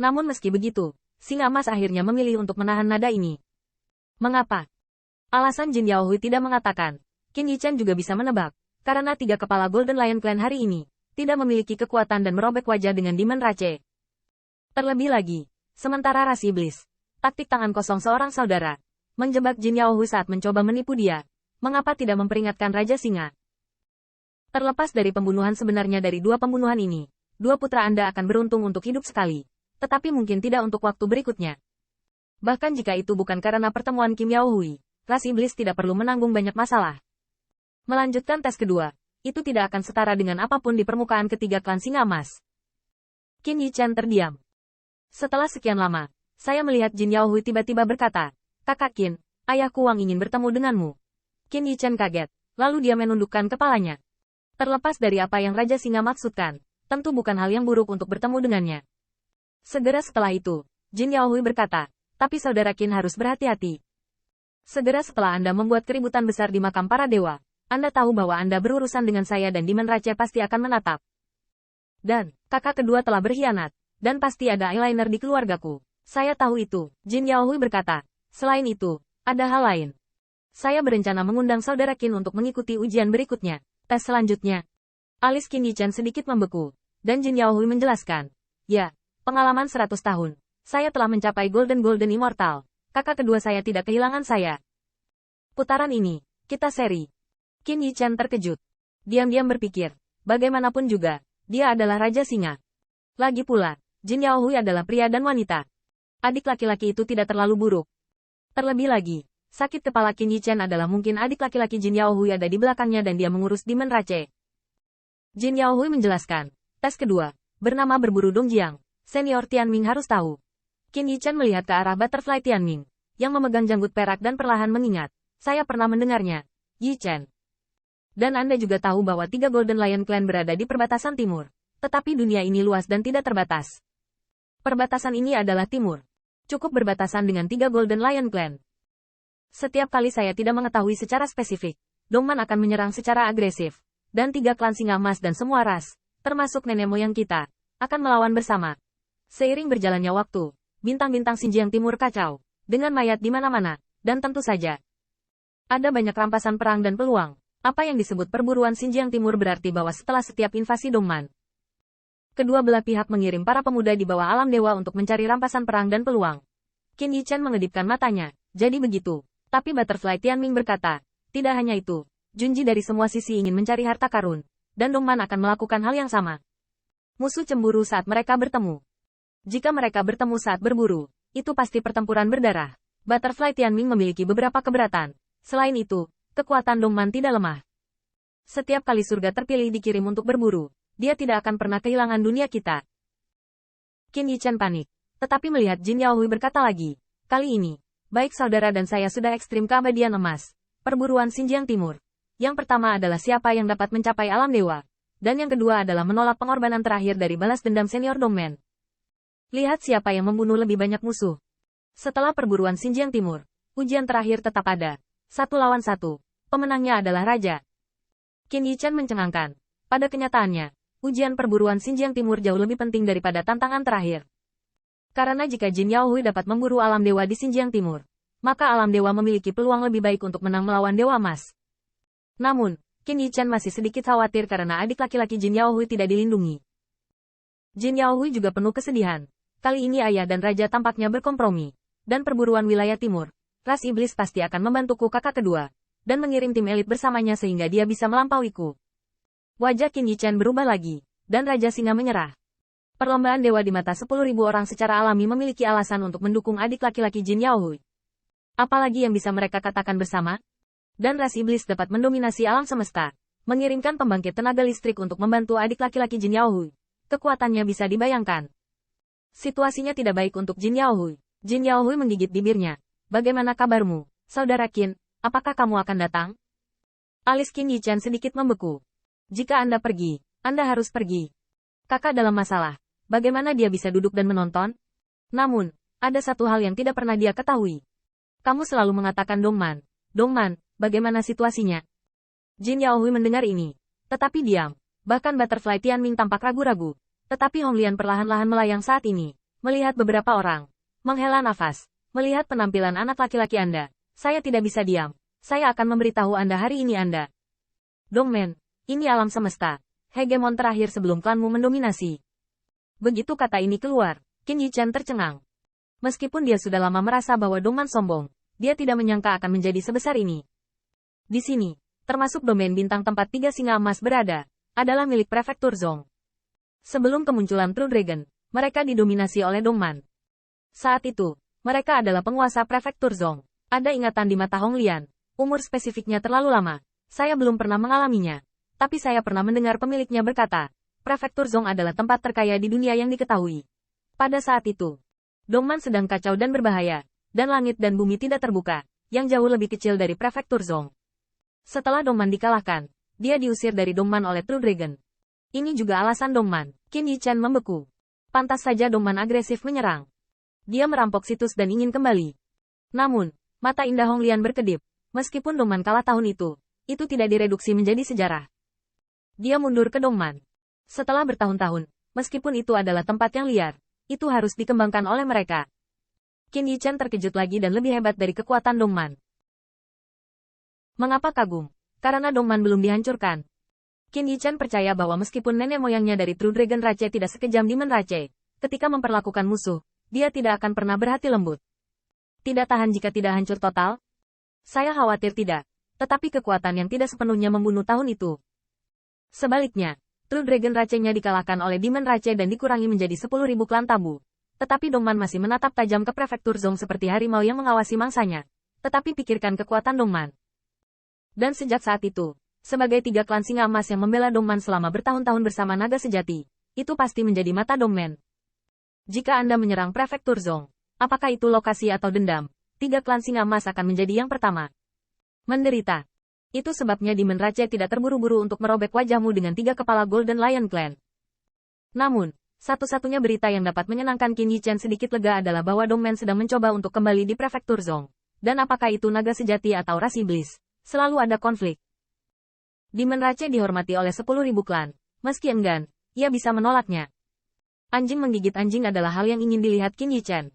Namun meski begitu, Singa Emas akhirnya memilih untuk menahan nada ini. Mengapa? Alasan Jin Yaohui tidak mengatakan. Qin Yichen juga bisa menebak, karena tiga kepala Golden Lion Clan hari ini tidak memiliki kekuatan dan merobek wajah dengan Demon Rache. Terlebih lagi, sementara ras iblis, taktik tangan kosong seorang saudara, menjebak Jin Yaohui saat mencoba menipu dia, mengapa tidak memperingatkan Raja Singa? Terlepas dari pembunuhan sebenarnya dari dua pembunuhan ini, dua putra Anda akan beruntung untuk hidup sekali, tetapi mungkin tidak untuk waktu berikutnya. Bahkan jika itu bukan karena pertemuan Kim Yaohui, ras iblis tidak perlu menanggung banyak masalah. Melanjutkan tes kedua, itu tidak akan setara dengan apapun di permukaan ketiga klan Singa Emas. Qin Yichen terdiam. Setelah sekian lama, saya melihat Jin Yaohui tiba-tiba berkata, "Kakak Qin, ayahku Wang ingin bertemu denganmu." Qin Yichen kaget, lalu dia menundukkan kepalanya. Terlepas dari apa yang Raja Singa maksudkan, tentu bukan hal yang buruk untuk bertemu dengannya. Segera setelah itu, Jin Yaohui berkata, "Tapi saudara Qin harus berhati-hati. Segera setelah Anda membuat keributan besar di makam para dewa, Anda tahu bahwa Anda berurusan dengan saya dan Demon Rache pasti akan menatap. Dan, kakak kedua telah berkhianat, dan pasti ada eyeliner di keluargaku. Saya tahu itu," Jin Yaohui berkata. "Selain itu, ada hal lain. Saya berencana mengundang saudara Qin untuk mengikuti ujian berikutnya, tes selanjutnya." Alis Qin Yichen sedikit membeku, dan Jin Yaohui menjelaskan, "Ya, pengalaman 100 tahun. Saya telah mencapai Golden Immortal. Kakak kedua saya tidak kehilangan saya. Putaran ini, kita seri." Qin Yichen terkejut. Diam-diam berpikir, bagaimanapun juga, dia adalah Raja Singa. Lagi pula, Jin Yaohui adalah pria dan wanita. Adik laki-laki itu tidak terlalu buruk. Terlebih lagi, sakit kepala Qin Yichen adalah mungkin adik laki-laki Jin Yaohui ada di belakangnya dan dia mengurus Demon Rache. Jin Yaohui menjelaskan, tes kedua, bernama berburu Dongjiang. Senior Tianming harus tahu. Qin Yichen melihat ke arah Butterfly Tianming, yang memegang janggut perak dan perlahan mengingat, "Saya pernah mendengarnya, Yichen. Dan Anda juga tahu bahwa tiga Golden Lion Clan berada di perbatasan timur. Tetapi dunia ini luas dan tidak terbatas. Perbatasan ini adalah timur. Cukup berbatasan dengan tiga Golden Lion Clan. Setiap kali saya tidak mengetahui secara spesifik, Dongman akan menyerang secara agresif. Dan tiga klan Singa Emas dan semua ras, termasuk nenek moyang kita, akan melawan bersama. Seiring berjalannya waktu, bintang-bintang Xinjiang Timur kacau, dengan mayat di mana-mana, dan tentu saja, ada banyak rampasan perang dan peluang. Apa yang disebut perburuan Xinjiang Timur berarti bahwa setelah setiap invasi Dongman, kedua belah pihak mengirim para pemuda di bawah alam dewa untuk mencari rampasan perang dan peluang. Qin Yichen mengedipkan matanya, "Jadi begitu." Tapi Butterfly Tianming berkata, "Tidak hanya itu, Junji dari semua sisi ingin mencari harta karun, dan Dongman akan melakukan hal yang sama. Musuh cemburu saat mereka bertemu. Jika mereka bertemu saat berburu, itu pasti pertempuran berdarah." Butterfly Tianming memiliki beberapa keberatan. Selain itu, kekuatan Dongman tidak lemah. Setiap kali surga terpilih dikirim untuk berburu, dia tidak akan pernah kehilangan dunia kita. Qin Yichen panik. Tetapi melihat Jin Yaohui berkata lagi, "Kali ini, baik saudara dan saya sudah ekstrim keabadian emas. Perburuan Xinjiang Timur. Yang pertama adalah siapa yang dapat mencapai alam dewa. Dan yang kedua adalah menolak pengorbanan terakhir dari balas dendam senior Dongman. Lihat siapa yang membunuh lebih banyak musuh. Setelah perburuan Xinjiang Timur, ujian terakhir tetap ada. 1 lawan 1. Pemenangnya adalah Raja." Qin Yichen mencengangkan. Pada kenyataannya, ujian perburuan Xinjiang Timur jauh lebih penting daripada tantangan terakhir. Karena jika Jin Yaohui dapat memburu alam dewa di Xinjiang Timur, maka alam dewa memiliki peluang lebih baik untuk menang melawan Dewa Emas. Namun, Qin Yichen masih sedikit khawatir karena adik laki-laki Jin Yaohui tidak dilindungi. Jin Yaohui juga penuh kesedihan. Kali ini ayah dan raja tampaknya berkompromi. Dan perburuan wilayah timur, ras iblis pasti akan membantuku kakak kedua, dan mengirim tim elit bersamanya sehingga dia bisa melampauiku. Wajah Qin Yichen berubah lagi, dan Raja Singa menyerah. Perlombaan dewa di mata 10.000 orang secara alami memiliki alasan untuk mendukung adik laki-laki Jin Yaohui. Apalagi yang bisa mereka katakan bersama? Dan ras iblis dapat mendominasi alam semesta, mengirimkan pembangkit tenaga listrik untuk membantu adik laki-laki Jin Yaohui. Kekuatannya bisa dibayangkan. Situasinya tidak baik untuk Jin Yaohui. Jin Yaohui menggigit bibirnya. "Bagaimana kabarmu, saudara Qin? Apakah kamu akan datang?" Alis Qin Yichen sedikit membeku. "Jika Anda pergi, Anda harus pergi. Kakak dalam masalah. Bagaimana dia bisa duduk dan menonton?" Namun, ada satu hal yang tidak pernah dia ketahui. "Kamu selalu mengatakan Dongman. Dongman, bagaimana situasinya?" Jin Yaohui mendengar ini, tetapi diam. Bahkan Butterfly Tianming tampak ragu-ragu. Tetapi Hong Lian perlahan-lahan melayang saat ini. Melihat beberapa orang. Menghela nafas. Melihat penampilan anak laki-laki Anda. Saya tidak bisa diam. Saya akan memberitahu Anda hari ini Anda. Dongman, ini alam semesta. Hegemon terakhir sebelum klanmu mendominasi. Begitu kata ini keluar, Qin Yichan tercengang. Meskipun dia sudah lama merasa bahwa Dongman sombong, dia tidak menyangka akan menjadi sebesar ini. Di sini, termasuk domain bintang tempat 3 singa emas berada, adalah milik Prefektur Zong. Sebelum kemunculan True Dragon, mereka didominasi oleh Dongman. Saat itu, mereka adalah penguasa Prefektur Zong. Ada ingatan di mata Hong Lian. Umur spesifiknya terlalu lama. Saya belum pernah mengalaminya. Tapi saya pernah mendengar pemiliknya berkata, Prefektur Zong adalah tempat terkaya di dunia yang diketahui. Pada saat itu, Dongman sedang kacau dan berbahaya, dan langit dan bumi tidak terbuka, yang jauh lebih kecil dari Prefektur Zong. Setelah Dongman dikalahkan, dia diusir dari Dongman oleh True Dragon. Ini juga alasan Dongman. Qin Yichan membeku. Pantas saja Dongman agresif menyerang. Dia merampok situs dan ingin kembali. Namun, mata indah Hong Lian berkedip. Meskipun Dongman kalah tahun itu tidak direduksi menjadi sejarah. Dia mundur ke Dongman. Setelah bertahun-tahun, meskipun itu adalah tempat yang liar, itu harus dikembangkan oleh mereka. Qin Yichan terkejut lagi dan lebih hebat dari kekuatan Dongman. Mengapa kagum? Karena Dongman belum dihancurkan. Qin Yichan percaya bahwa meskipun nenek moyangnya dari True Dragon Rache tidak sekejam Demon Rache, ketika memperlakukan musuh, dia tidak akan pernah berhati lembut. Tidak tahan jika tidak hancur total? Saya khawatir tidak, tetapi kekuatan yang tidak sepenuhnya membunuh tahun itu. Sebaliknya, True Dragon Rache-nya dikalahkan oleh Demon Rache dan dikurangi menjadi 10.000 klan tabu. Tetapi Dongman masih menatap tajam ke Prefektur Zong seperti harimau yang mengawasi mangsanya. Tetapi pikirkan kekuatan Dongman. Dan sejak saat itu, sebagai 3 klan singa emas yang membela Dongman selama bertahun-tahun bersama naga sejati, itu pasti menjadi mata Dongman. Jika Anda menyerang Prefektur Zong, apakah itu lokasi atau dendam, 3 klan singa emas akan menjadi yang pertama. Menderita. Itu sebabnya Demon Rache tidak terburu-buru untuk merobek wajahmu dengan 3 kepala Golden Lion Clan. Namun, satu-satunya berita yang dapat menyenangkan Qin Yichan sedikit lega adalah bahwa Dongman sedang mencoba untuk kembali di Prefektur Zong. Dan apakah itu naga sejati atau ras iblis, selalu ada konflik. Demon Rache dihormati oleh 10.000 klan. Meski enggan, ia bisa menolaknya. Anjing menggigit anjing adalah hal yang ingin dilihat Qin Yichan.